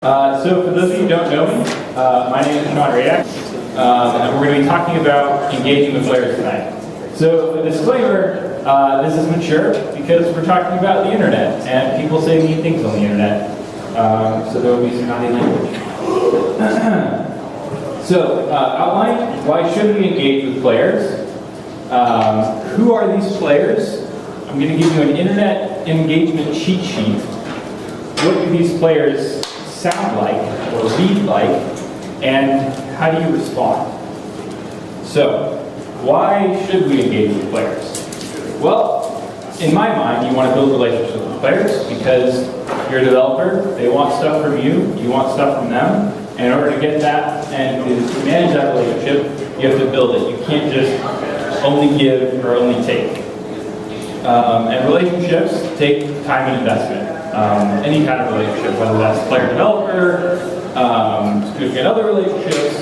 So for those of you who don't know me, my name is Sean Radak, and we're going to be talking about engaging with players tonight. So a disclaimer, this is mature because we're talking about the internet, and people say neat things on the internet, so there will be some naughty language. So outline, why should we engage with players? Who are these players? I'm going to give you an internet engagement cheat sheet. What do these players sound like or read like, and how do you respond? So, why should we engage with players? Well, in my mind, you want to build relationships with players because you're a developer, they want stuff from you, you want stuff from them, and in order to get that and to manage that relationship, you have to build it. You can't just only give or only take. And relationships take time and investment. Any kind of relationship, whether that's player-developer, significant other relationships,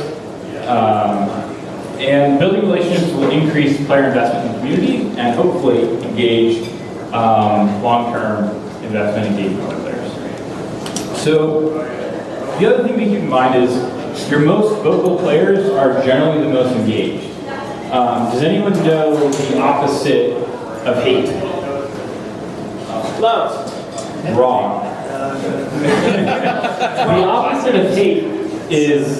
and building relationships will increase player investment in the community and hopefully engage long-term investment engagement with players. So the other thing to keep in mind is your most vocal players are generally the most engaged. Does anyone know the opposite of hate? Love. Wrong. The opposite of hate is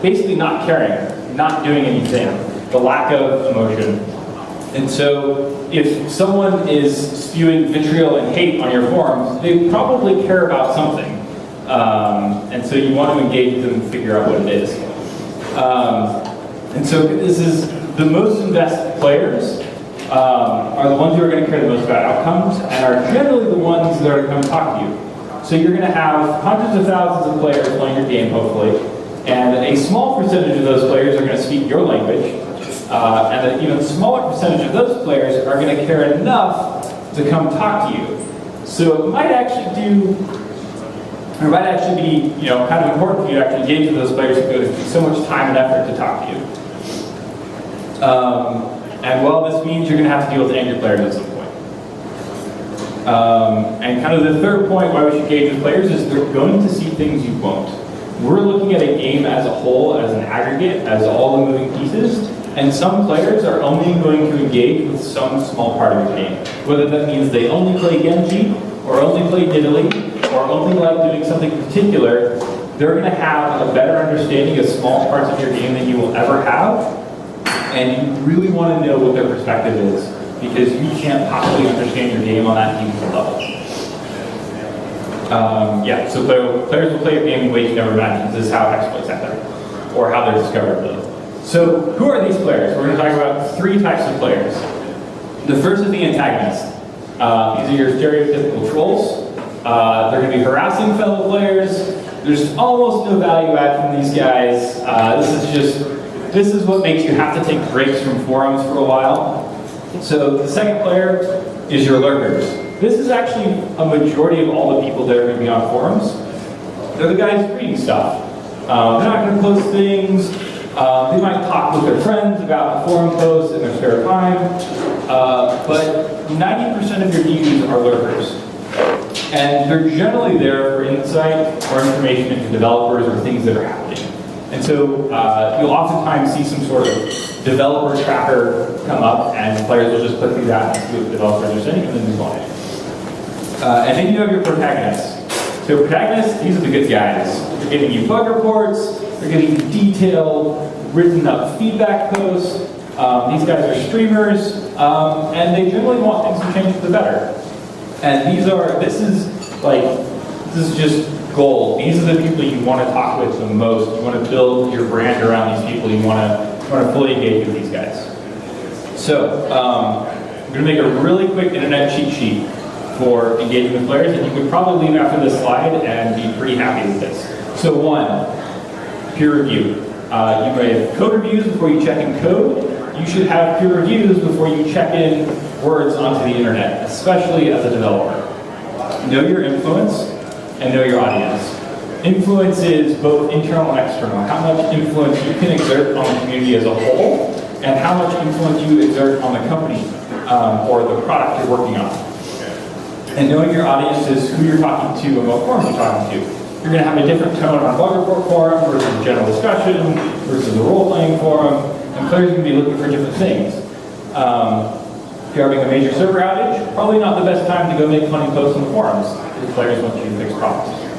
basically not caring, not doing anything, the lack of emotion. And so if someone is spewing vitriol and hate on your forums, they probably care about something. And so you want to engage with them and figure out what it is. And so this is the most invested players are the ones who are going to care the most about outcomes and are generally the ones that are going to talk to you. So you're going to have hundreds of thousands of players playing your game, hopefully, and a small percentage of those players are going to speak your language, and an even smaller percentage of those players are going to care enough to come talk to you. So it might actually be, kind of important for you to actually engage with those players who go to so much time and effort to talk to you. And while this means you're going to have to deal with angry players at some point. And kind of the third point why we should engage with players is they're going to see things you won't. We're looking at a game as a whole, as an aggregate, as all the moving pieces, and some players are only going to engage with some small part of your game. Whether that means they only play Genji, or only play Nidalee, or only like doing something particular, they're going to have a better understanding of small parts of your game than you will ever have. And you really want to know what their perspective is, because you can't possibly understand your game on that deep level. So players will play your game in ways you never imagined. This is how exploits happen, or how they're discovered, really. So who are these players? We're going to talk about three types of players. The first is the antagonist. These are your stereotypical trolls. They're going to be harassing fellow players. There's almost no value add from these guys. This is what makes you have to take breaks from forums for a while. So the second player is your lurkers. This is actually a majority of all the people that are going to be on forums. They're the guys reading stuff. They're not going to post things. They might talk with their friends about the forum posts in their spare time. But 90% of your views are lurkers. And they're generally there for insight or information into developers or things that are happening. And so you'll oftentimes see some sort of developer tracker come up, and players will just click through that and see what the developers are saying, and then move on. And then you have your protagonists. So protagonists, these are the good guys. They're giving you bug reports, they're giving you detailed, written up feedback posts. These guys are streamers, and they generally want things to change for the better. And this is just gold. These are the people you want to talk with the most. You want to build your brand around these people. You want to fully engage with these guys. So I'm going to make a really quick internet cheat sheet for engaging with players, and you could probably leave after this slide and be pretty happy with this. So 1, peer review. You may have code reviews before you check in code. You should have peer reviews before you check in words onto the internet, especially as a developer. Know your influence and know your audience. Influence is both internal and external. How much influence you can exert on the community as a whole, and how much influence you exert on the company or the product you're working on. And knowing your audience is who you're talking to and what forums you're talking to. You're going to have a different tone on a bug report forum versus a general discussion versus a role-playing forum, and players are going to be looking for different things. If you're having a major server outage, probably not the best time to go make funny posts on the forums, because players want you to fix problems.